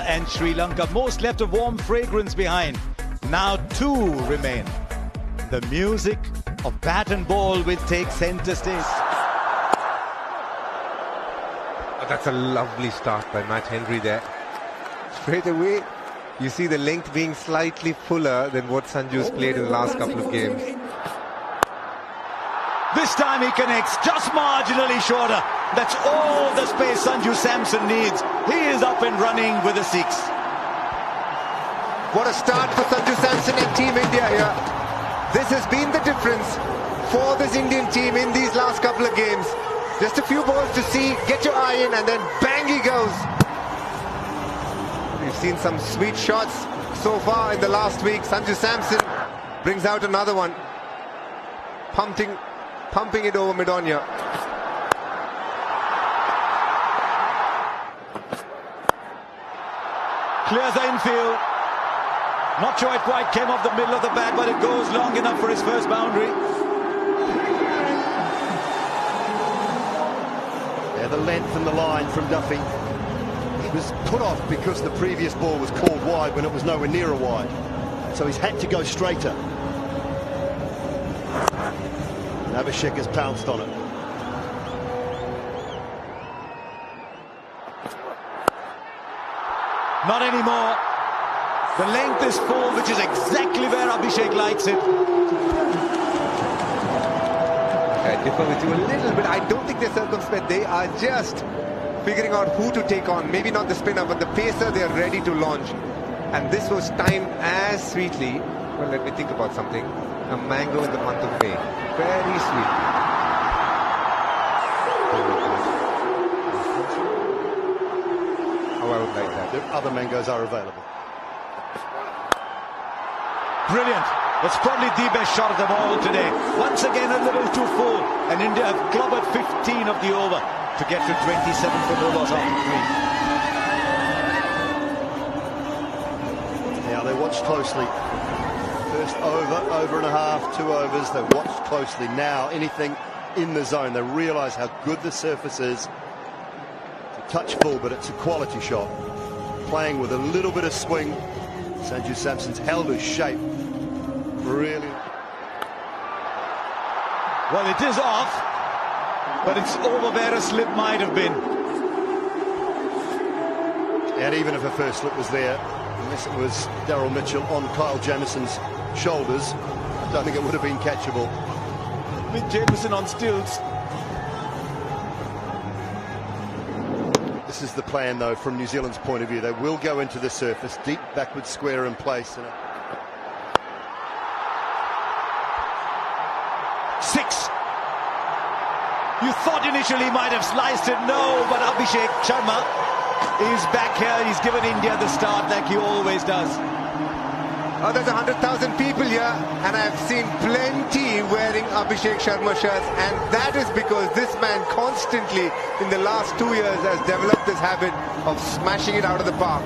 and Sri Lanka. Most left a warm fragrance behind. Now 2 remain. The music of bat and ball will take centre stage. Oh, that's a lovely start by Matt Henry there. Straight away, you see the length being slightly fuller than what Sanju's played in the last couple of games. This time he connects, just marginally shorter. That's all the space Sanju Samson needs. He is up and running with a 6. What a start for Sanju Samson and Team India here. This has been the difference for this Indian team in these last couple of games. Just a few balls to see, get your eye in, and then bang he goes. We've seen some sweet shots so far in the last week. Sanju Samson brings out another one. Pumping it over mid-on. Clears the infield. Not sure it quite came off the middle of the bat, but it goes long enough for his first boundary. Yeah, the length and the line from Duffy. He was put off because the previous ball was called wide when it was nowhere near a wide. So he's had to go straighter. And Abhishek has pounced on it. Not anymore. The length is full, which is exactly where Abhishek likes it. I differ with you a little bit. I don't think they're circumspect. They are just figuring out who to take on. Maybe not the spinner, but the pacer they are ready to launch. And this was timed as sweetly. Well, let me think about something. A mango in the month of May. Very sweet. Oh, I would like that. The other mangoes are available. Brilliant. It's probably the best shot of them all today. Once again, a little too full. And India have clobbered 15 of the over to get to 27 for no loss after 3. Now they watched closely. First over and a half, 2 overs. They watched closely. Now anything in the zone. They realise how good the surface is. It's a touch full, but it's a quality shot. Playing with a little bit of swing. Sanju Samson's held his shape. Really. Well, it is off, but it's over where a slip might have been. And even if a first slip was there, unless it was Daryl Mitchell on Kyle Jamison's shoulders, I don't think it would have been catchable. With Jamieson on stilts. This is the plan, though, from New Zealand's point of view. They will go into the surface, deep backward square in place. 6. You thought initially he might have sliced it. No, but Abhishek Sharma is back here. He's given India the start like he always does. Oh, there's 100,000 people here, and I've seen plenty wearing Abhishek Sharma shirts, and that is because this man constantly, in the last 2 years, has developed this habit of smashing it out of the park.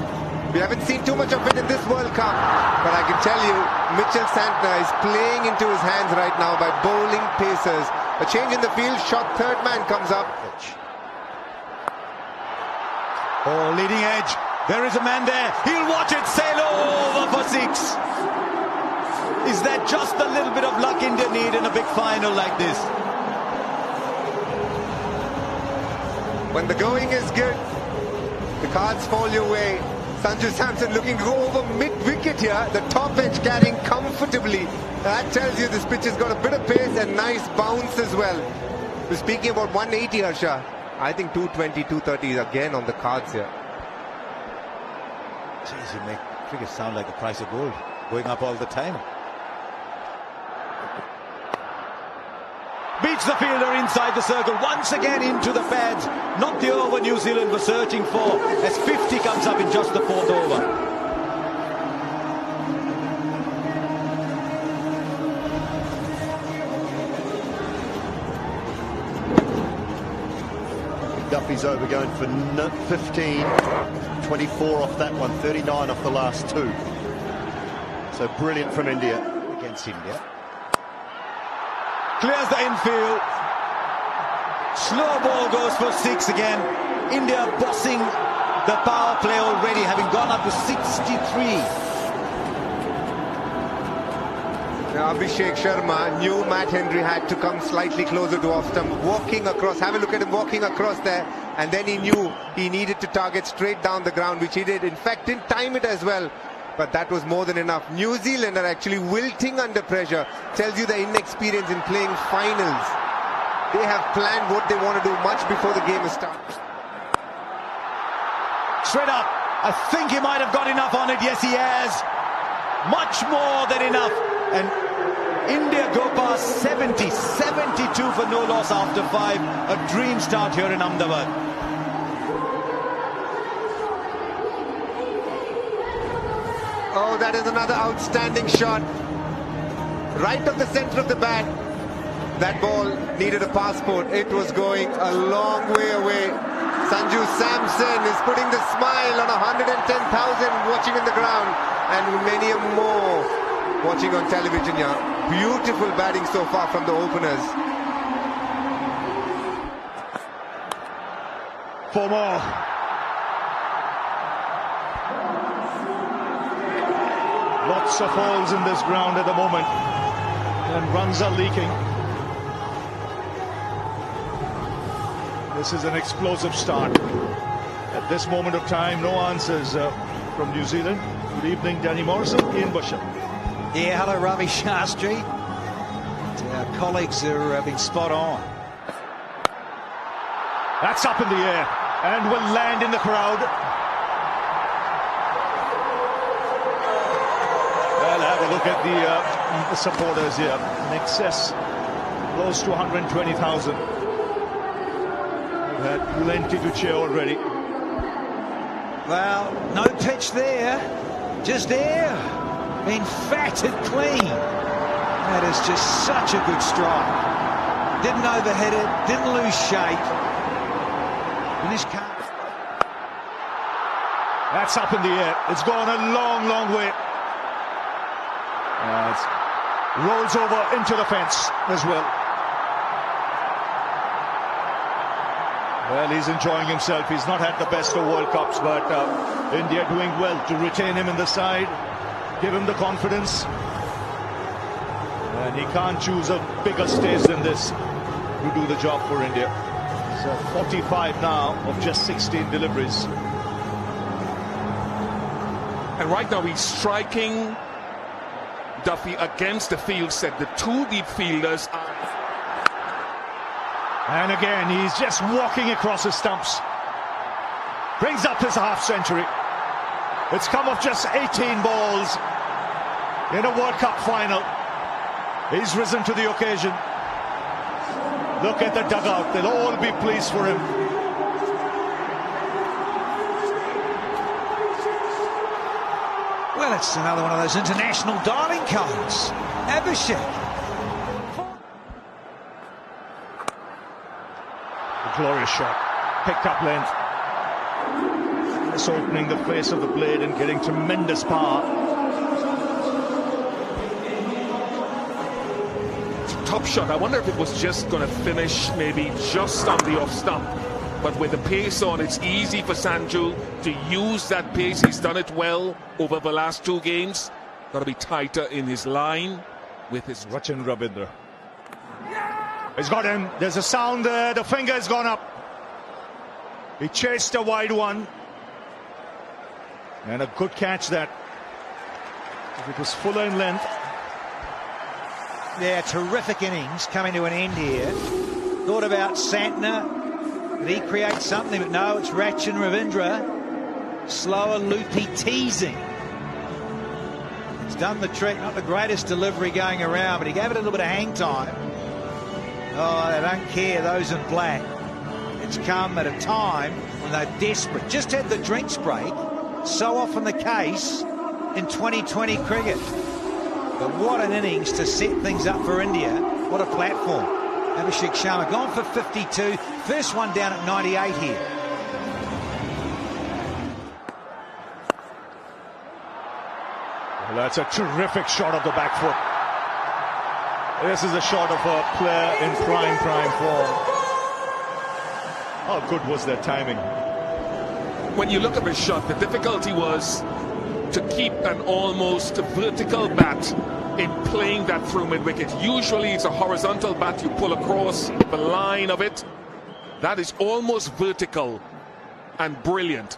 We haven't seen too much of it in this World Cup, but I can tell you, Mitchell Santner is playing into his hands right now by bowling pacers. A change in the field, shot, third man comes up. Oh, leading edge. There is a man there. He'll watch it sail over for 6. Is that just a little bit of luck India need in a big final like this? When the going is good, the cards fall your way. Sanju Samson looking to go over mid-wicket here. The top edge carrying comfortably. That tells you this pitch has got a bit of pace and nice bounce as well. We're speaking about 180, Harsha. I think 220, 230 is again on the cards here. Jeez, you make cricket sound like the price of gold, going up all the time. Beats the fielder inside the circle, once again into the pads. Not the over New Zealand were searching for, as 50 comes up in just the 4th over. Duffy's over going for 15, 24 off that one, 39 off the last 2. So brilliant from India. Against India. Clears the infield. Slow ball goes for 6 again. India bossing The power play already having gone up to 63. Now Abhishek Sharma knew Matt Henry had to come slightly closer to off stump, walking across. Have a look at him walking across there, and then he knew he needed to target straight down the ground, which he did. In fact, didn't time it as well, but that was more than enough. New Zealand are actually wilting under pressure. Tells you the inexperience in playing finals. They have planned what they want to do much before the game starts. Straight up. I think he might have got enough on it. Yes, he has. Much more than enough. And India go past 70, 72 for no loss after 5. A dream start here in Ahmedabad. Oh, that is another outstanding shot. Right of the center of the bat. That ball needed a passport. It was going a long way away. Sanju Samson is putting the smile on 110,000 watching in the ground, and many more watching on television here. Beautiful batting so far from the openers. For more. Lots of holes in this ground at the moment, and runs are leaking. This is an explosive start. At this moment of time, no answers from New Zealand. Good evening, Danny Morrison, Ian Busher. Yeah, hello, Ravi Shastri. Our colleagues have been spot on. That's up in the air and will land in the crowd. Well, have a look at the supporters here. In excess, close to 120,000. We've had plenty to cheer already. Well, no pitch there, just air. Been fatted clean. That is just such a good strike. Didn't overhit it, didn't lose shape. That's up in the air. It's gone a long, long way. It rolls over into the fence as well. Well, he's enjoying himself. He's not had the best of World Cups, but India doing well to retain him in the side, give him the confidence. And he can't choose a bigger stage than this to do the job for India. He's 45 now of just 16 deliveries. And right now he's striking Duffy against the field set. The two deep fielders are... And again, he's just walking across his stumps. Brings up his half-century. It's come off just 18 balls in a World Cup final. He's risen to the occasion. Look at the dugout. They'll all be pleased for him. Well, it's another one of those international darling codes. Abhishek. A glorious shot. Picked up length. Just opening the face of the blade and getting tremendous power. Top shot. I wonder if it was just going to finish maybe just on the off stump. But with the pace on, it's easy for Sanju to use that pace. He's done it well over the last two games. Got to be tighter in his line with his... Rachin Ravindra. He's got him. There's a sound there. The finger has gone up. He chased a wide one. And a good catch that. If it was fuller in length. Yeah, terrific innings coming to an end here. Thought about Santner. Did he create something? But no, it's Rachin Ravindra. Slower, loopy, teasing. It's done the trick. Not the greatest delivery going around, but he gave it a little bit of hang time. Oh, they don't care, those in black. It's come at a time when they're desperate. Just had the drinks break. So often the case in 2020 cricket. But what an innings to set things up for India. What a platform. Abhishek Sharma gone for 52. First one down at 98 here. Well, that's a terrific shot of the back foot. This is a shot of a player in prime form. How good was that timing? when you look at his shot, the difficulty was to keep an almost vertical bat in playing that through mid-wicket. Usually it's a horizontal bat you pull across the line of it. That is almost vertical and brilliant.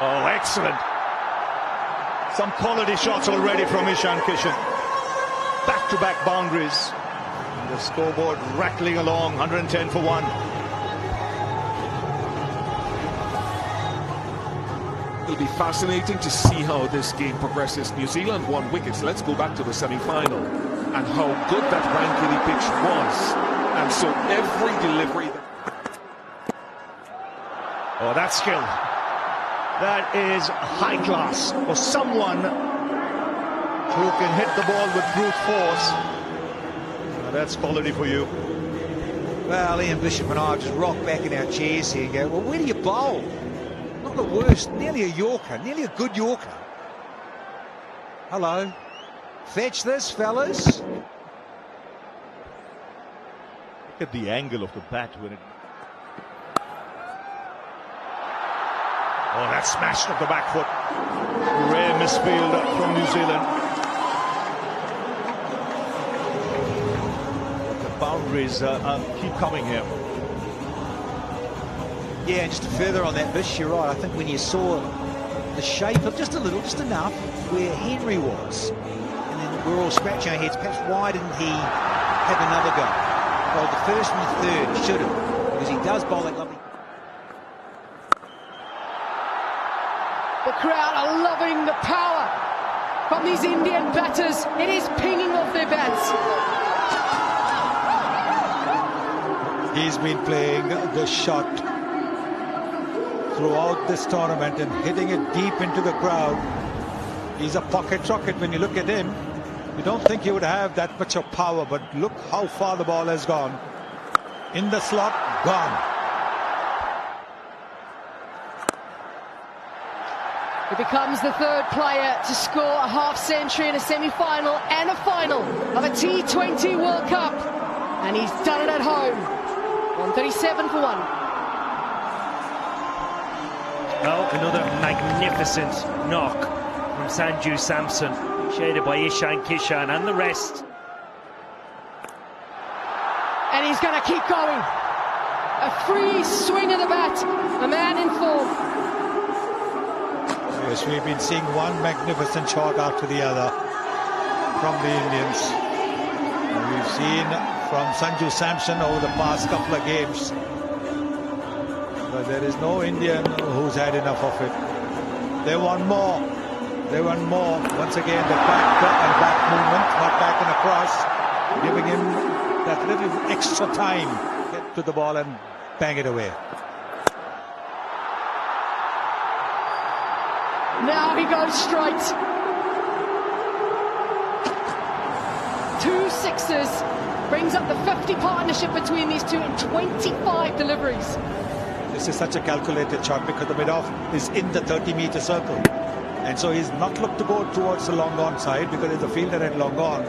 Oh, excellent. Some quality shots already from Ishan Kishan. Back-to-back boundaries. The scoreboard rattling along, 110 for 1. It'll be fascinating to see how this game progresses. New Zealand won wickets. Let's go back to the semi-final and how good that Rankine pitch was. And so every delivery... Oh, that's skill. That is high class for someone who can hit the ball with brute force. That's quality for you. Well, Ian Bishop and I just rock back in our chairs here and go, well, where do you bowl? Not the worst, nearly a Yorker, nearly a good Yorker. Hello. Fetch this, fellas. Look at the angle of the bat when it... Oh, that smashed off the back foot. Rare misfield from New Zealand. But the boundaries keep coming here. Yeah, and just further on that, Bish, you're right. I think when you saw the shape of just a little, just enough, where Henry was, and then we're all scratching our heads, perhaps why didn't he have another go? Well, the first and the third should have, because he does bowl that lovely... The crowd are loving the power from these Indian batters. It is pinging off their bats. He's been playing the shot throughout this tournament and hitting it deep into the crowd. He's a pocket rocket. When you look at him, you don't think he would have that much of power, but look how far the ball has gone. In the slot, gone. He becomes the third player to score a half-century in a semi-final and a final of a T20 World Cup. And he's done it at home. 137 for 1. Well, another magnificent knock from Sanju Samson, shaded by Ishan Kishan and the rest. And he's going to keep going. A free swing of the bat. A man in form. Yes, we've been seeing one magnificent shot after the other from the Indians. And we've seen from Sanju Samson over the past couple of games. But there is no Indian who's had enough of it. They want more. They want more. Once again, the back and back movement, not back and across, giving him that little extra time to get to the ball and bang it away. Now he goes straight. 2 sixes. Brings up the 50 partnership between these two in 25 deliveries. This is such a calculated shot because the mid-off is in the 30-meter circle. And so he's not looked to go towards the long on side because if the fielder had long on,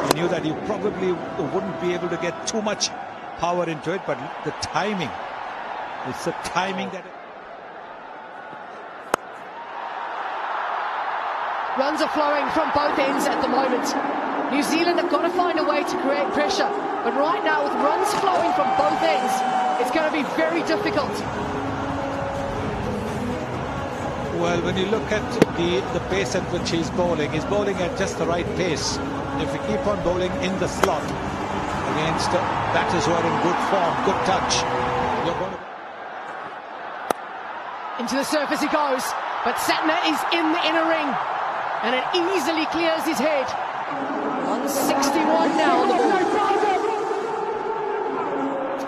he knew that he probably wouldn't be able to get too much power into it. But the timing, it's the timing that... Runs are flowing from both ends at the moment. New Zealand have got to find a way to create pressure. But right now, with runs flowing from both ends, it's going to be very difficult. Well, when you look at the pace at which he's bowling at just the right pace. And if you keep on bowling in the slot against batters who are in good form, good touch, you're going to... Into the surface he goes, but Satner is in the inner ring. And it easily clears his head. 161 now on the ball.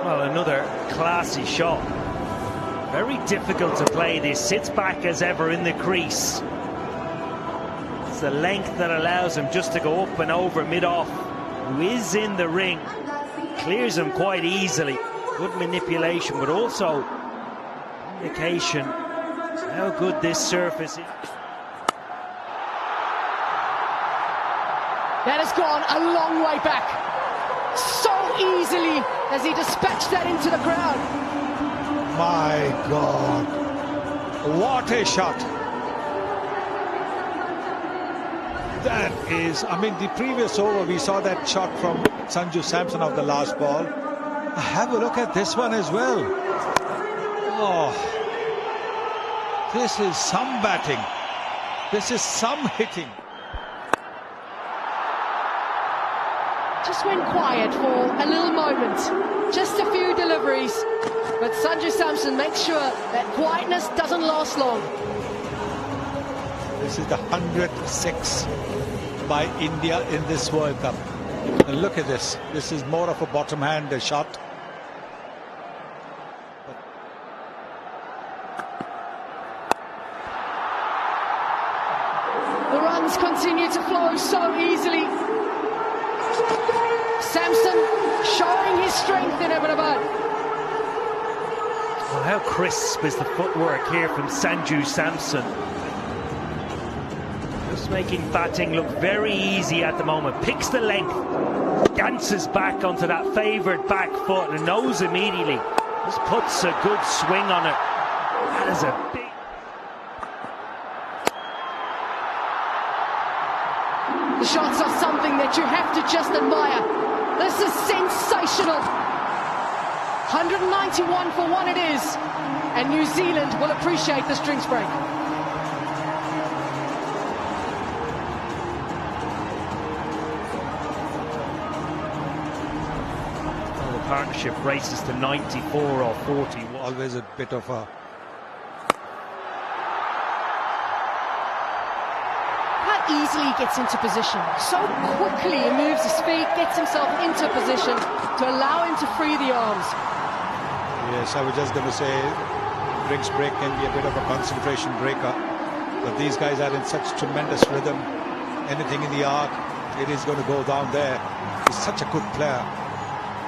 Well, another classy shot. Very difficult to play this. Sits back as ever in the crease. It's the length that allows him just to go up and over mid-off. Who is in the ring. Clears him quite easily. Good manipulation, but also indication how good this surface is. That has gone a long way back. So easily as he dispatched that into the crowd. My God. What a shot. That is, I mean, the previous over, we saw that shot from Sanju Samson of the last ball. Have a look at this one as well. Oh, this is some batting. This is some hitting. Just went quiet for a little moment. Just a few deliveries. But Sanju Samson makes sure that quietness doesn't last long. This is the 106 by India in this World Cup. And look at this. This is more of a bottom-hand shot. The runs continue to flow so easily. Samson showing his strength in Ahmedabad. Well, how crisp is the footwork here from Sanju Samson. Just making batting look very easy at the moment. Picks the length, dances back onto that favoured back foot and knows immediately. Just puts a good swing on it. That is a big... The shots are something that you have to just admire. This is sensational. 191 for one it is. And New Zealand will appreciate this drinks break. Well, the partnership races to 94 or 40. Always a bit of a... Easily gets into position. So quickly he moves his feet, gets himself into position to allow him to free the arms. Yes, I was just going to say drinks break can be a bit of a concentration breaker, but these guys are in such tremendous rhythm. Anything in the arc, it is going to go down there. He's such a good player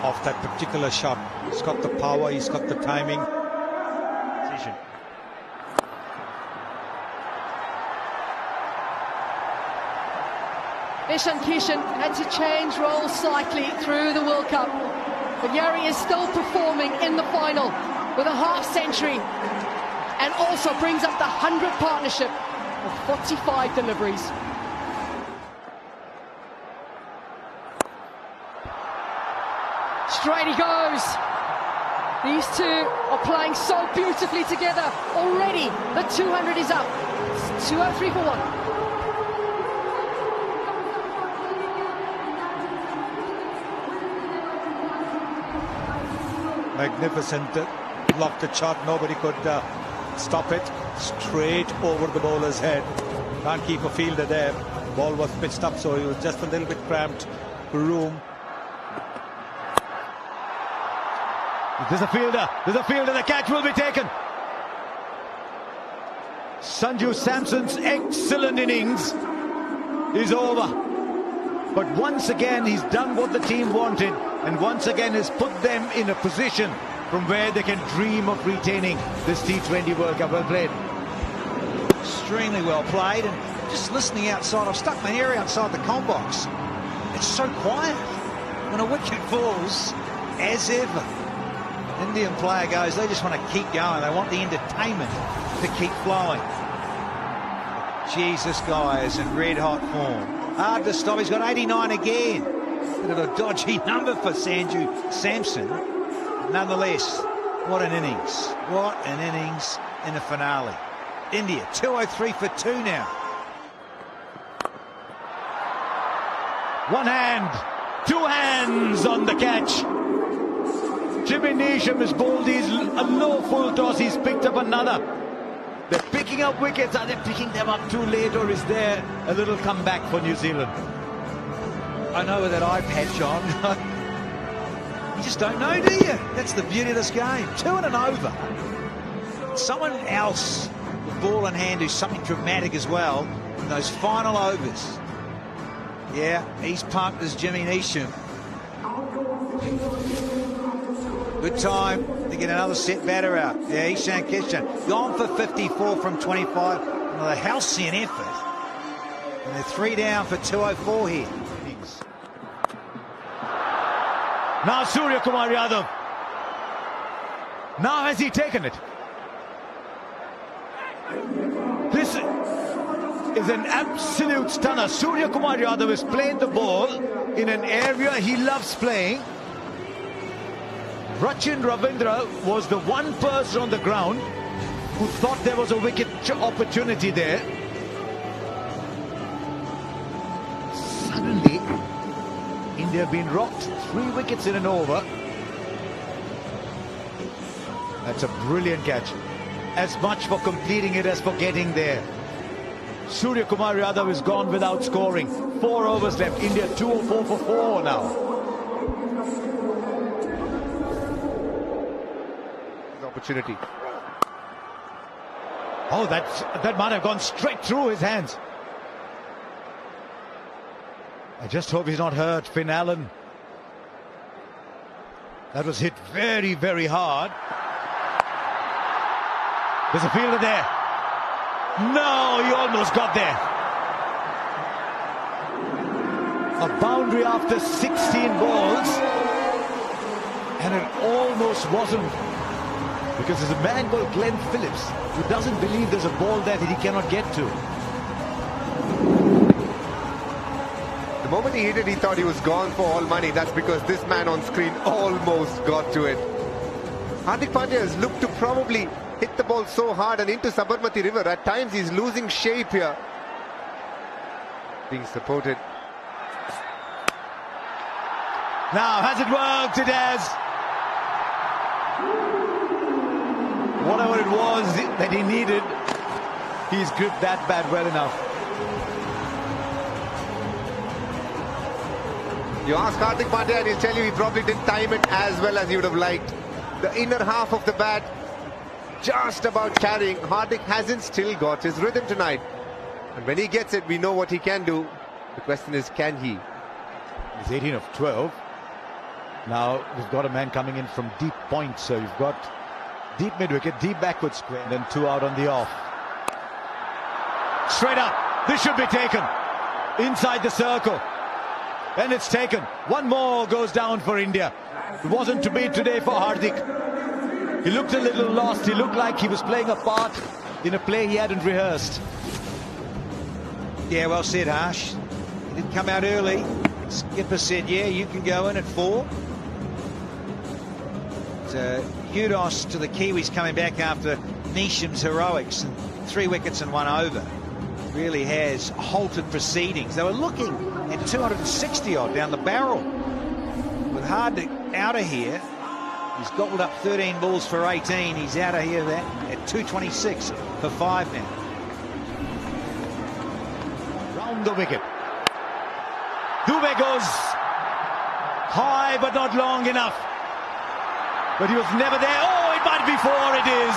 of that particular shot. He's got the power, he's got the timing. Decision. Ishan Kishan had to change roles slightly through the World Cup, but Yari is still performing in the final with a half-century and also brings up the 100 partnership of 45 deliveries. Straight he goes. These two are playing so beautifully together. Already the 200 is up. It's 203 for one. Magnificent lofted shot. Nobody could stop it. Straight over the bowler's head. Can't keep a fielder there. Ball was pitched up, so he was just a little bit cramped room. There's a fielder. There's a fielder. The catch will be taken. Sanju Samson's excellent innings is over. But once again, he's done what the team wanted. And once again has put them in a position from where they can dream of retaining this T20 World Cup. Well played. Extremely well played. And just listening outside, I've stuck my ear outside the comm box. It's so quiet. When a wicket falls, as ever, Indian player goes, they just want to keep going. They want the entertainment to keep flowing. Jesus, guy is in red hot form. Hard to stop. He's got 89 again. Bit of a dodgy number for Sanju Samson. Nonetheless, what an innings. What an innings in the finale. India, 203 for 2 now. One hand, two hands on the catch. Jimmy Neesham has bowled these a low full toss. He's picked up another. They're picking up wickets. Are they picking them up too late, or is there a little comeback for New Zealand? I know with that iPad, John. You just don't know, do you? That's the beauty of this game. 2 and an over. Someone else with ball in hand who's something dramatic as well in those final overs. Yeah, he's pumped as Jimmy Neesham. Good time to get another set batter out. Yeah, Ishan Kishan gone for 54 from 25. Another halcyon effort. And they're 3 down for 204 here. Now Surya Kumar Yadav. Now has he taken it? This is an absolute stunner. Surya Kumar Yadav has played the ball in an area he loves playing. Rachin Ravindra was the one person on the ground who thought there was a wicket opportunity there. Suddenly, India have been rocked 3 wickets in an over. That's a brilliant catch. As much for completing it as for getting there. Surya Kumar Yadav is gone without scoring. 4 overs left. India 204 for 4 now. Opportunity. Oh, that might have gone straight through his hands. I just hope he's not hurt, Finn Allen. That was hit very, very hard. There's a fielder there. No, he almost got there. A boundary after 16 balls. And it almost wasn't. Because there's a man called Glenn Phillips who doesn't believe there's a ball there that he cannot get to. The moment he hit it, he thought he was gone for all money. That's because this man on screen almost got to it. Hardik Pandya has looked to probably hit the ball so hard and into Sabarmati River. At times he's losing shape here. Being supported. Now, has it worked? It has. Whatever it was that he needed, he's gripped that bat well enough. You ask Hardik Pandya and he'll tell you he probably didn't time it as well as he would have liked. The inner half of the bat just about carrying. Hardik hasn't still got his rhythm tonight. And when he gets it, we know what he can do. The question is, can he? He's 18 of 12. Now, we've got a man coming in from deep point. So you've got deep mid-wicket, deep backward square, and then 2 out on the off. Straight up. This should be taken. Inside the circle. And it's taken. 1 more goes down for India. It wasn't to be today for Hardik. He looked a little lost. He looked like he was playing a part in a play he hadn't rehearsed. Yeah, well said, Harsh. He didn't come out early. Skipper said, yeah, you can go in at 4. So, kudos to the Kiwis coming back after Neesham's heroics and 3 wickets and 1 over. Really has halted proceedings. They were looking at 260 odd down the barrel. With Hardik out of here, he's gobbled up 13 balls for 18. He's out of here at 226 for 5 now. Round the wicket. Dubé goes high but not long enough. But he was never there. Oh, it might be 4. It is.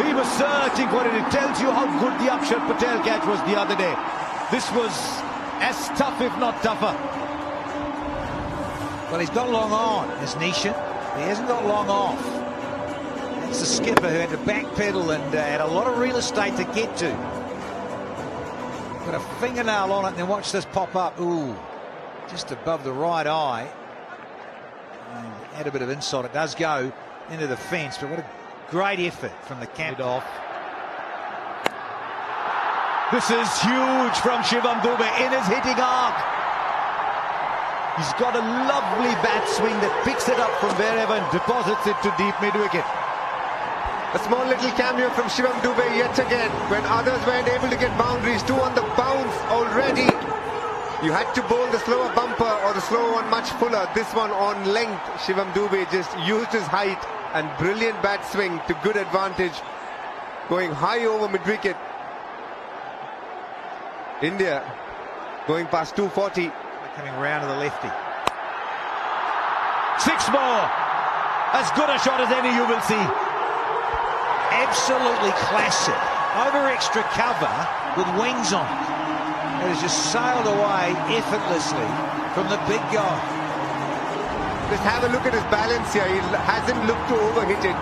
He was searching for it. It tells you how good the Akshar Patel catch was the other day. This was as tough, if not tougher. Well, he's got long on, as Neesham. He hasn't got long off. That's the skipper who had to backpedal and had a lot of real estate to get to. Put a fingernail on it and then watch this pop up. Ooh, just above the right eye. And add a bit of insult. It does go into the fence, but what a great effort from the camp off. This is huge from Shivam Dube in his hitting arc. He's got a lovely bat swing that picks it up from wherever and deposits it to deep mid-wicket. A small little cameo from Shivam Dube yet again. When others weren't able to get boundaries, 2 on the bounce already. You had to bowl the slower bumper or the slower one much fuller. This one on length. Shivam Dube just used his height and brilliant bat swing to good advantage. Going high over mid-wicket. India going past 240. Coming round to the lefty. 6 more. As good a shot as any you will see. Absolutely classic. Over extra cover with wings on it. It has just sailed away effortlessly from the big guy. Just have a look at his balance here. He hasn't looked to overhit it.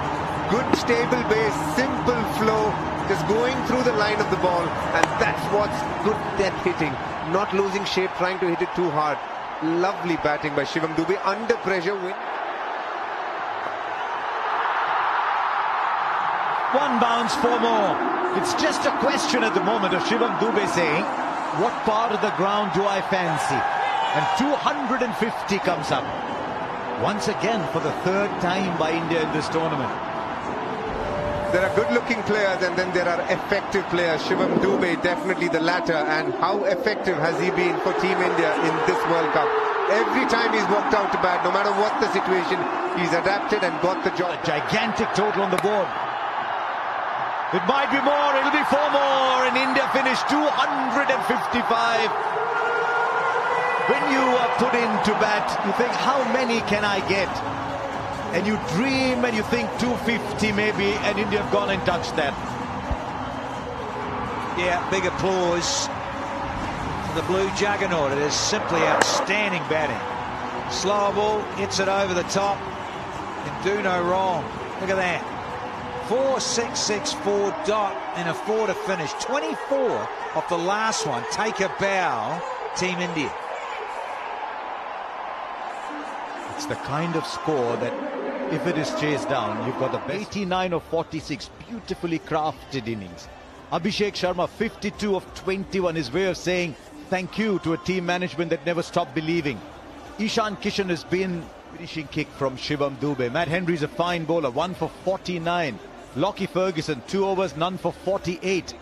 Good stable base, simple flow, just going through the line of the ball, and that's what's good net hitting. Not losing shape, trying to hit it too hard. Lovely batting by Shivam Dube under pressure. One bounce, 4 more. It's just a question at the moment of Shivam Dube saying, what part of the ground do I fancy? And 250 comes up. Once again for the 3rd time by India in this tournament. There are good-looking players and then there are effective players. Shivam Dube, definitely the latter. And how effective has he been for Team India in this World Cup? Every time he's walked out to bat, no matter what the situation, he's adapted and got the job. A gigantic total on the board. It might be more, it'll be 4 more, and India finished 255. When you are put into bat, you think, how many can I get? And you dream and you think 250 maybe, and India have gone and touched that. Yeah, big applause for the blue juggernaut. It is simply outstanding batting. Slower ball, hits it over the top. Can do no wrong. Look at that. 4-6-6-4 dot and a 4 to finish. 24 off the last one. Take a bow, Team India. It's the kind of score that if it is chased down, you've got the 89 of 46, beautifully crafted innings. Abhishek Sharma, 52 of 21, his way of saying thank you to a team management that never stopped believing. Ishan Kishan has been finishing kick from Shivam Dube. Matt Henry's a fine bowler, 1 for 49. Lockie Ferguson, 2 overs, none for 48.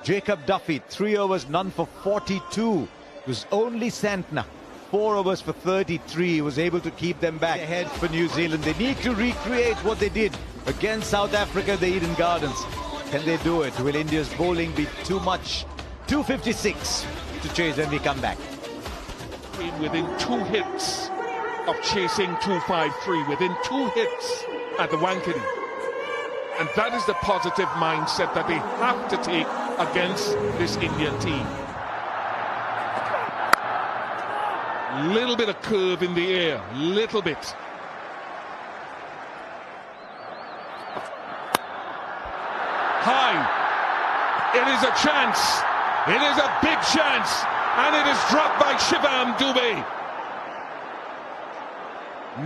Jacob Duffy, 3 overs, none for 42. It was only Santner, 4 overs for 33. He was able to keep them back ahead for New Zealand. They need to recreate what they did against South Africa, the Eden Gardens. Can they do it? Will India's bowling be too much? 256 to chase when we come back. Within 2 hits of chasing 253, within 2 hits at the Wankhede. And that is the positive mindset that they have to take against this Indian team. Little bit of curve in the air, little bit. High. It is a chance. It is a big chance. And it is dropped by Shivam Dube.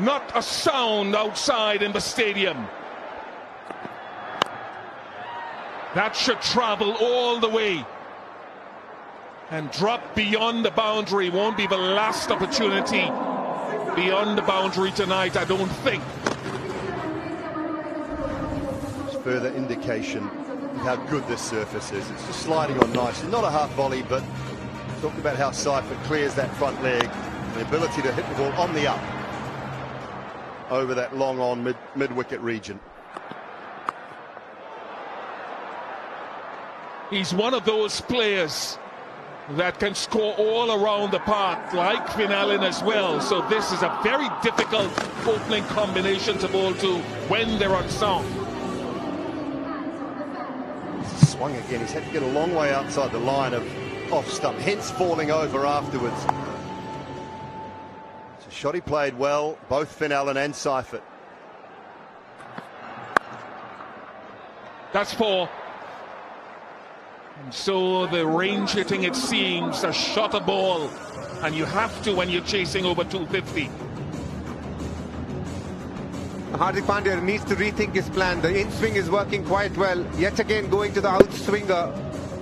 Not a sound outside in the stadium. That should travel all the way and drop beyond the boundary. Won't be the last opportunity beyond the boundary tonight, I don't think. It's further indication of how good this surface is. It's just sliding on nicely. Not a half volley, but talk about how Seifert clears that front leg. The ability to hit the ball on the up over that long on mid-wicket region. He's one of those players that can score all around the park, like Finn Allen as well. So this is a very difficult opening combination to bowl to when they're on song. Swung again. He's had to get a long way outside the line of off stump, hence falling over afterwards. It's a shot he played well, both Finn Allen and Seifert. That's 4. And so the range hitting, it seems, a shot a ball, and you have to when you're chasing over 250. Hardik Pandya needs to rethink his plan. The in-swing is working quite well. Yet again going to the out-swinger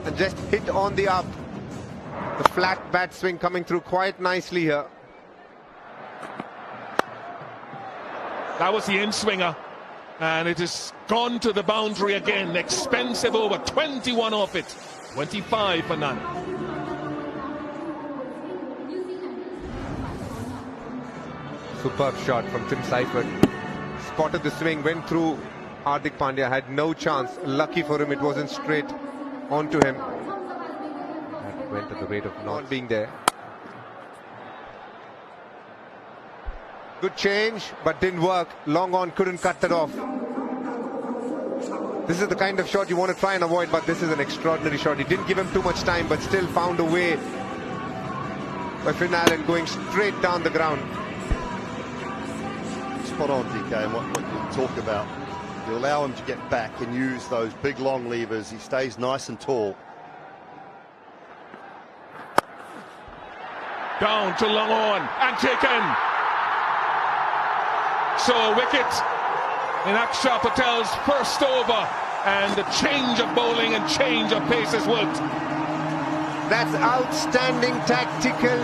and just hit on the up. The flat bat swing coming through quite nicely here. That was the in-swinger. And it has gone to the boundary again. Expensive over, 21 off it. 25 for none. Superb shot from Tim Seifert. Spotted the swing, went through Hardik Pandya, had no chance. Lucky for him, it wasn't straight onto him. That went at the rate of not being there. Good change, but didn't work. Long on, couldn't cut that off. This is the kind of shot you want to try and avoid, but this is an extraordinary shot. He didn't give him too much time, but still found a way by Finn Allen going straight down the ground. Spot on, DK, and what you talk about. You allow him to get back and use those big long levers. He stays nice and tall. Down to long on and taken. So a wicket in Akshar Patel's first over and the change of bowling and change of pace has worked. That's outstanding tactical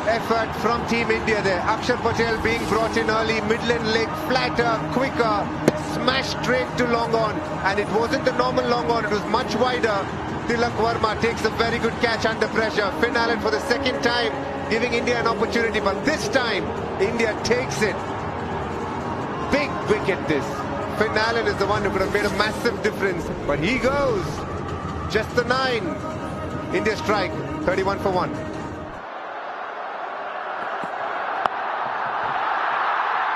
effort from Team India there. Akshar Patel being brought in early, Midland leg, flatter, quicker, smash straight to long on, and it wasn't the normal long on, it was much wider. Tilak Verma takes a very good catch under pressure. Finn Allen for the second time giving India an opportunity, but this time India takes it. Big wicket this. Finn Allen is the one who could have made a massive difference, but he goes. Just the 9. India strike, 31 for 1.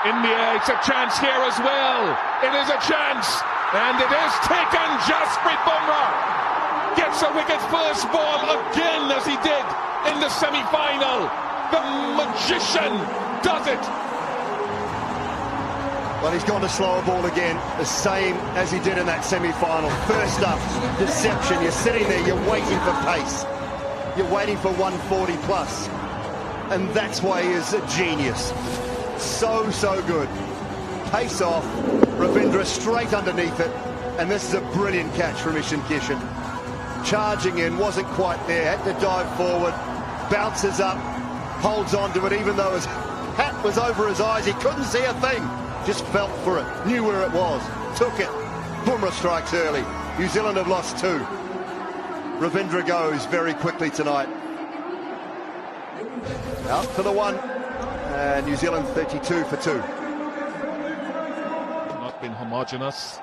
India, it's a chance here as well. It is a chance, and it is taken. Jasprit Bumrah gets a wicket first ball again, as he did in the semi-final. The magician does it. Well, he's gone to slower ball again, the same as he did in that semi-final. First up, deception. You're sitting there, you're waiting for pace. You're waiting for 140 plus. And that's why he is a genius. So good. Pace off, Ravindra straight underneath it, and this is a brilliant catch from Ishan Kishan. Charging in, wasn't quite there, had to dive forward, bounces up, holds on to it, even though his hat was over his eyes, he couldn't see a thing, just felt for it, knew where it was, took it. Bumrah strikes early. New Zealand have lost 2. Ravindra goes very quickly tonight. Out for the 1. And New Zealand 32 for 2. Not been homogenous.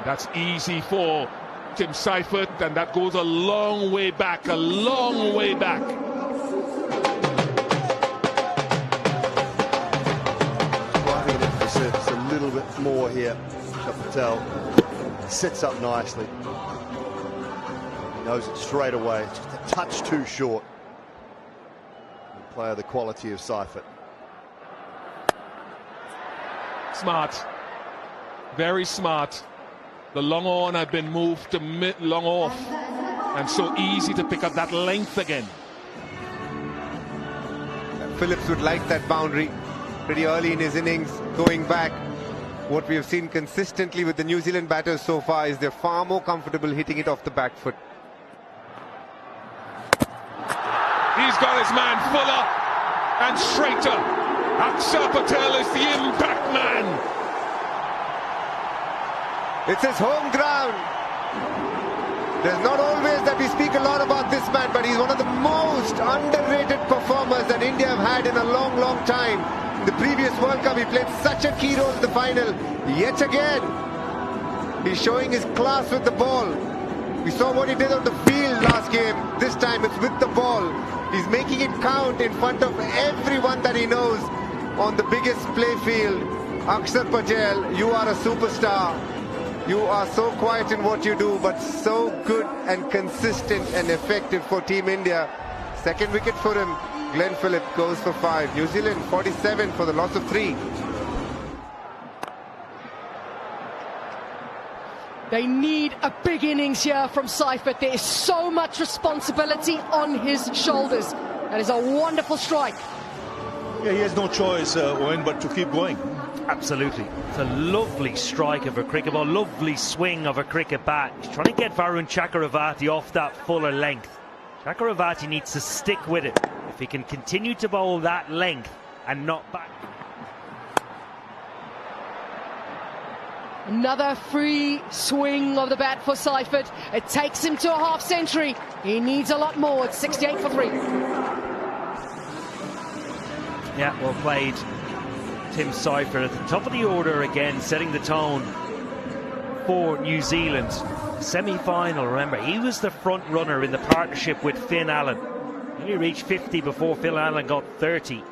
That's easy for Tim Seifert, and that goes a long way back, a long way back. Driving it for surface a little bit more here. Patel sits up nicely. He knows it straight away. Just a touch too short. Player the quality of Seifert. Smart. Very smart. The long on had been moved to long off, and so easy to pick up that length again. Phillips would like that boundary pretty early in his innings, going back. What we have seen consistently with the New Zealand batters so far is they're far more comfortable hitting it off the back foot. He's got his man fuller and straighter. Akshar Patel is the impact man. It's his home ground. There's not always that we speak a lot about this man, but he's one of the most underrated performers that India have had in a long time. In the previous World Cup, he played such a key role in the final. Yet again, he's showing his class with the ball. We saw what he did on the field last game. This time it's with the ball. He's making it count in front of everyone that he knows on the biggest play field. Akshar Patel, you are a superstar. You are so quiet in what you do, but so good and consistent and effective for Team India. Second wicket for him. Glenn Phillips goes for 5. New Zealand 47 for the loss of 3. They need a big innings here from Seifert. There is so much responsibility on his shoulders. That is a wonderful strike. Yeah, he has no choice, Owen, but to keep going. Absolutely. It's a lovely strike of a cricket ball, lovely swing of a cricket bat. He's trying to get Varun Chakravarti off that fuller length. Chakravarti needs to stick with it. If he can continue to bowl that length and not back. Another free swing of the bat for Seifert. It takes him to a half century. He needs a lot more. It's 68 for 3. Yeah, well played. Tim Seifert at the top of the order again, setting the tone for New Zealand. Semi-final, remember, he was the front runner in the partnership with Finn Allen. He reached 50 before Finn Allen got 30.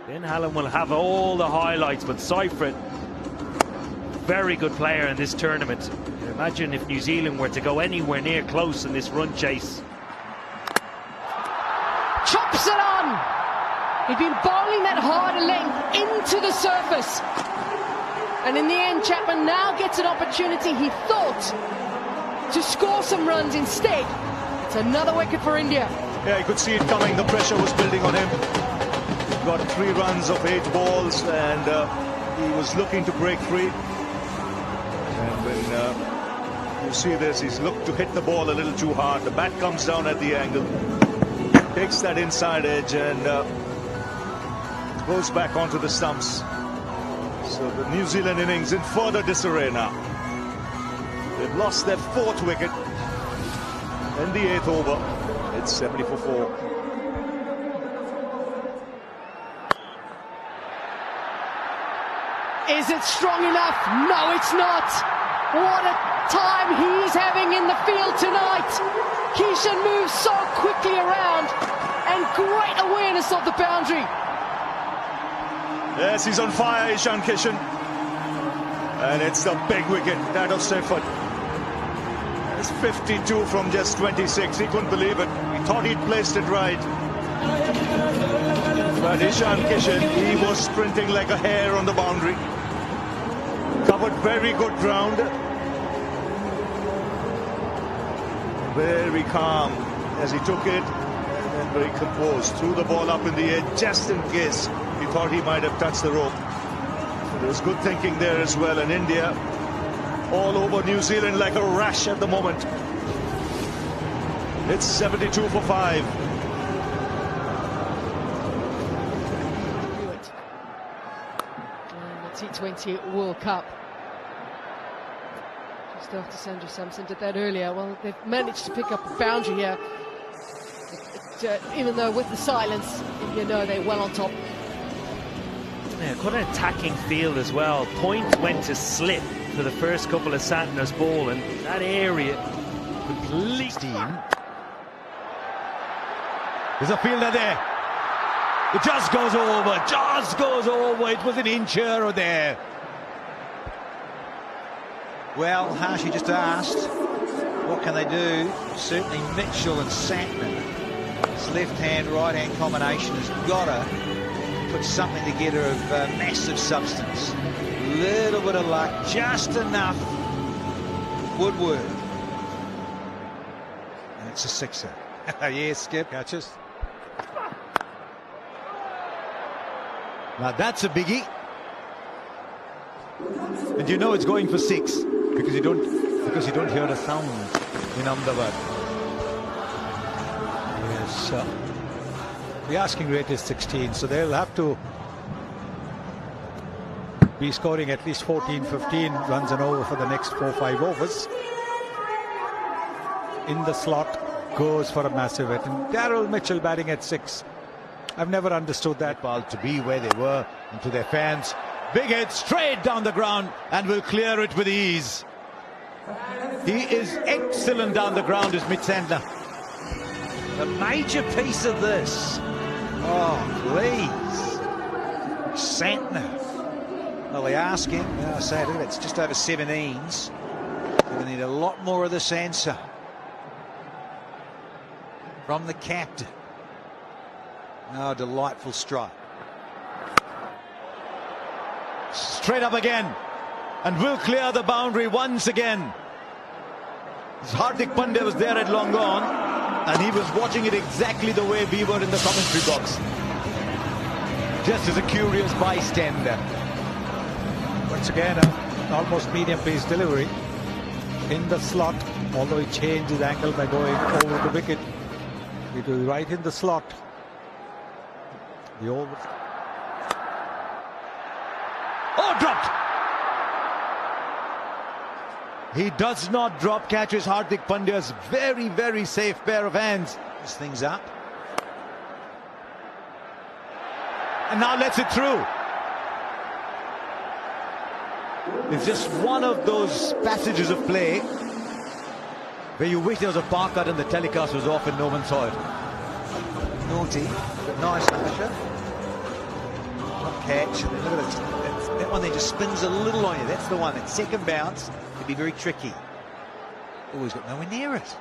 Finn Allen will have all the highlights, but Seifert, very good player in this tournament. Imagine if New Zealand were to go anywhere near close in this run chase. Chops it on! He'd been bowling that hard length into the surface. And in the end, Chapman now gets an opportunity, he thought, to score some runs instead. It's another wicket for India. Yeah, you could see it coming. The pressure was building on him. Got 3 runs of 8 balls, and He was looking to break free. And when you see this, he's looked to hit the ball a little too hard. The bat comes down at the angle, takes that inside edge and goes back onto the stumps. So the New Zealand innings in further disarray now. They've lost their 4th wicket in the 8th over. It's 70 for 4. Is it strong enough? No, it's not. What a time he's having in the field tonight. Kishan moves so quickly around and great awareness of the boundary. Yes, he's on fire, Ishan Kishan. And it's the big wicket, that of Seyfert. It's 52 from just 26. He couldn't believe it. He thought he'd placed it right. But Ishan Kishan, he was sprinting like a hare on the boundary. Covered very good ground. Very calm as he took it. And then very composed. Threw the ball up in the air just in case he thought he might have touched the rope. So there was good thinking there as well. And India all over New Zealand like a rash at the moment. It's 72 for 5. T20 World Cup. Just after Sanju Samson did that earlier. Well, they've managed to pick up a boundary here. Even though with the silence, you know they're well on top. Yeah, quite an attacking field as well. Point went to slip for the first couple of Santner's ball, and that area completely. There's a fielder there. It just goes over, just goes over. It was an inch here or there. Well, Harshy just asked, what can they do? Certainly Mitchell and Santner. This left-hand, right-hand combination has got to put something together of massive substance. Little bit of luck, just enough woodwork. And it's a sixer. Yes, Skip. Catches. Now that's a biggie. And you know it's going for 6 because you don't hear a sound in Ahmedabad. Yes, the asking rate is 16, so they'll have to be scoring at least 14-15 runs an over for the next 4-5 overs. In the slot goes for a massive hit, and Daryl Mitchell batting at 6. I've never understood that ball to be where they were, and to their fans. Big hit straight down the ground and will clear it with ease. He is excellent down the ground, is Mitch Santner. A major piece of this. Oh, please. Santner. Well, they ask him. I say it's just over 17s. We need a lot more of this answer from the captain. Oh, delightful strike. Straight up again, and will clear the boundary once again. Hardik Pandya was there at long gone, and he was watching it exactly the way we were in the commentary box. Just as a curious bystander. Once again, almost medium pace delivery in the slot, although he changed his angle by going over the wicket. It was right in the slot. The over. Oh, dropped! He does not drop catches Hardik Pandya's very, very safe pair of hands. This thing's up. And now lets it through. It's just one of those passages of play where you wish there was a bar cut and the telecast was off and no one saw it. Naughty, but nice, Asher. Catch, and then look at it. That one there just spins a little on you. That's the one. That second bounce could be very tricky. Oh, he's got nowhere near it.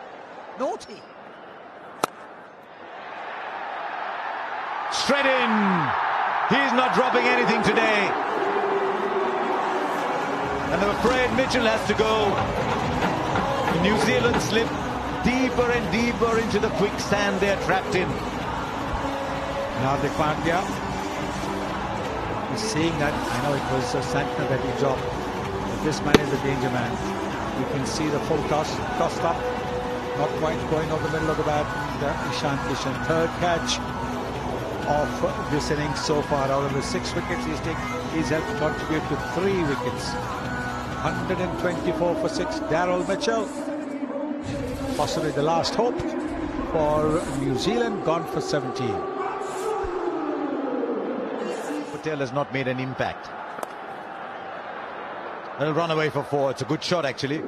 Naughty. Straight in. He's not dropping anything today. And I'm afraid Mitchell has to go. New Zealand slip deeper and deeper into the quicksand they're trapped in. Hardik Pandya Just seeing that, I know it was Santner that he dropped. But this man is a danger man. You can see the full tossed up. Not quite going over the middle of the bat. Ishant Kishan, third catch of this innings so far. Out of the 6 wickets he's helped contribute to 3 wickets. 124 for 6. Daryl Mitchell, possibly the last hope for New Zealand, gone for 17. Patel has not made an impact. They'll run away for 4. It's a good shot actually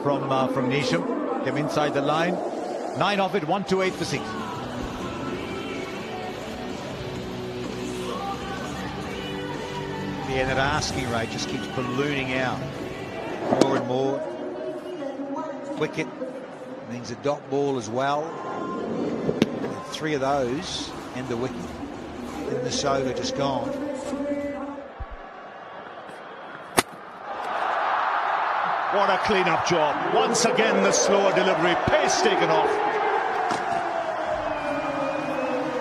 from Neesham. Came inside the line. 9 of it, 128 for 6. Yeah, that asking rate just keeps ballooning out more and more. Wicket means a dot ball as well. And 3 of those and the wicket in the shoulder just gone. What a clean-up job. Once again, the slower delivery. Pace taken off.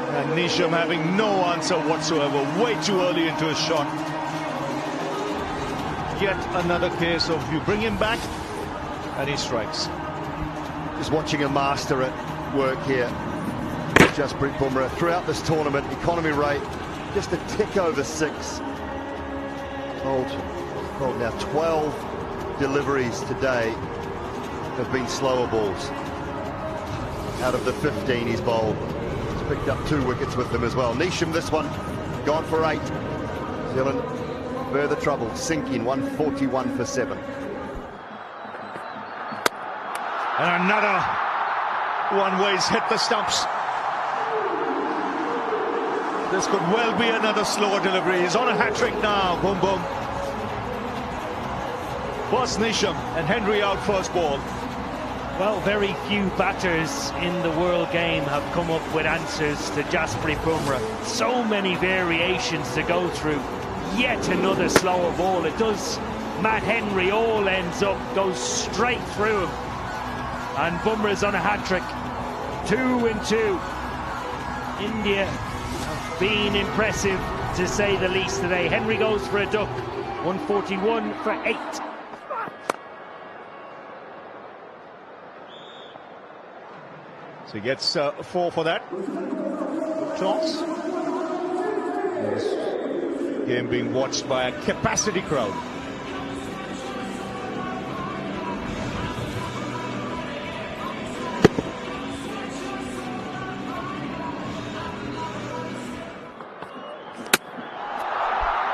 And Neesham having no answer whatsoever. Way too early into his shot. Yet another case of you bring him back and he strikes. Just watching a master at work here. Jasprit Bumrah throughout this tournament. Economy rate just a tick over 6. Told now 12 deliveries today have been slower balls. Out of the 15 he's bowled, he's picked up 2 wickets with them as well. Neesham, this one, gone for 8. New Zealand, further trouble, sinking 141 for 7. And another one where he's hit the stumps. This could well be another slower delivery. He's on a hat-trick now. Boom, boom. First Neesham and Henry out first ball. Well, very few batters in the world game have come up with answers to Jasprit Bumrah. So many variations to go through. Yet another slower ball. It does. Matt Henry all ends up, goes straight through him. And Bumrah's on a hat-trick. 2 and 2. India have been impressive, to say the least, today. Henry goes for a duck. 141 for 8. So he gets 4 for that. Toss. This game being watched by a capacity crowd.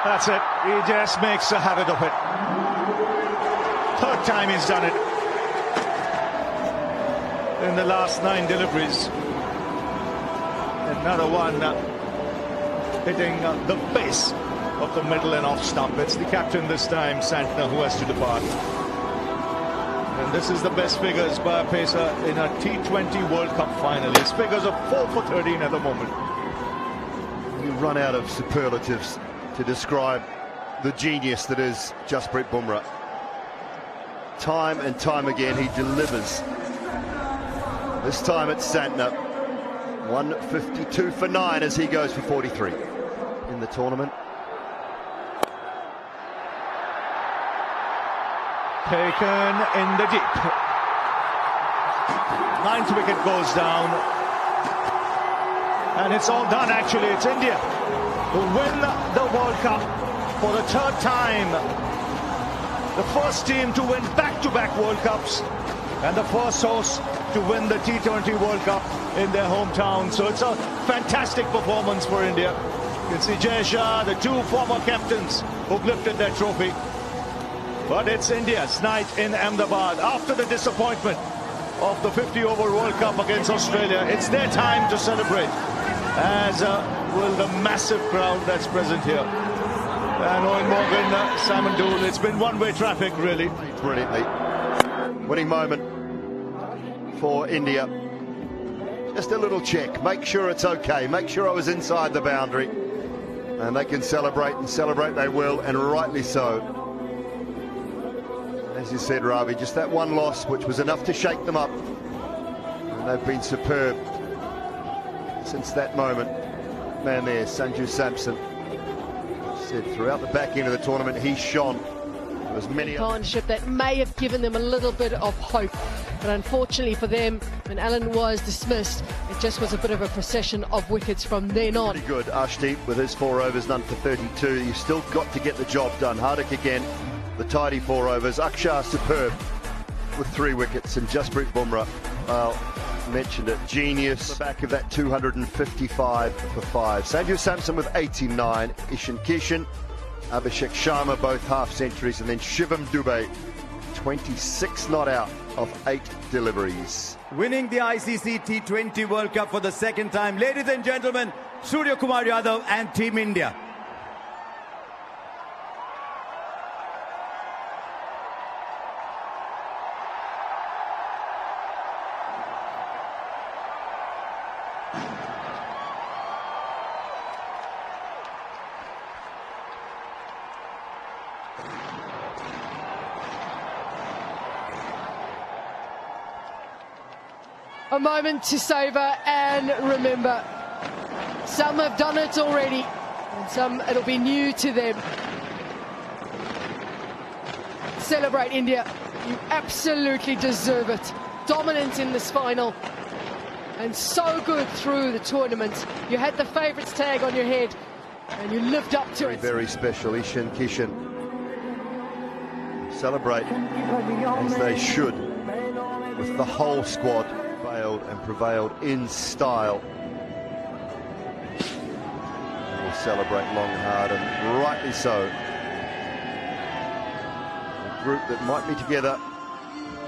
That's it. He just makes a habit of it. 3rd time he's done it in the last 9 deliveries. Another one hitting the base of the middle and off stump. It's the captain this time, Santner, who has to depart. And this is the best figures by a pacer in a T20 World Cup final. His figures are 4 for 13 at the moment. You run out of superlatives to describe the genius that is Jasprit Bumrah. Time and time again he delivers. This time it's Santner. 152 for 9 as he goes for 43 in the tournament. Taken in the deep. 9th wicket goes down. And it's all done actually. It's India who win the World Cup for the 3rd time. The first team to win back-to-back World Cups and the first host to win the T20 World Cup in their hometown. So it's a fantastic performance for India. You can see Jay Shah, the 2 former captains who've lifted their trophy. But it's India's night in Ahmedabad. After the disappointment of the 50-over World Cup against Australia, it's their time to celebrate, as will the massive crowd that's present here. And Owen Morgan, Simon Dool, it's been one-way traffic, really. Brilliantly. Winning moment for India. Just a little check, make sure it's okay, make sure I was inside the boundary. And they can celebrate, and celebrate they will, and rightly so. As you said, Ravi, just that one loss, which was enough to shake them up. And they've been superb since that moment. Man there, Sanju Samson. said throughout the back end of the tournament, he shone. There was many partnership that may have given them a little bit of hope, but unfortunately for them, when Allen was dismissed, it just was a bit of a procession of wickets from then on. Pretty good, Arshdeep, with his 4 overs, none for 32. You've still got to get the job done. Hardik again, the tidy 4 overs. Akshar superb with 3 wickets, and Jasprit Bumrah, well, mentioned it, genius. The back of that 255 for 5. Sanju Samson with 89, Ishan Kishan, Abhishek Sharma, both half centuries, and then Shivam Dubey, 26 not out of 8 deliveries. Winning the ICC T20 World Cup for the second time, ladies and gentlemen, Surya Kumar Yadav and Team India. A moment to savour and remember. Some have done it already, and some it'll be new to them. Celebrate, India. You absolutely deserve it. Dominant in this final, and so good through the tournament. You had the favourites tag on your head, and you lived up to it. Very special, Ishan Kishan. Celebrate as they should, with the whole squad and prevailed in style. We'll celebrate long and hard, and rightly so. A group that might be together,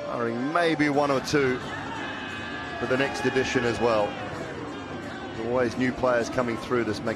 barring maybe 1 or 2 for the next edition as well. Always new players coming through this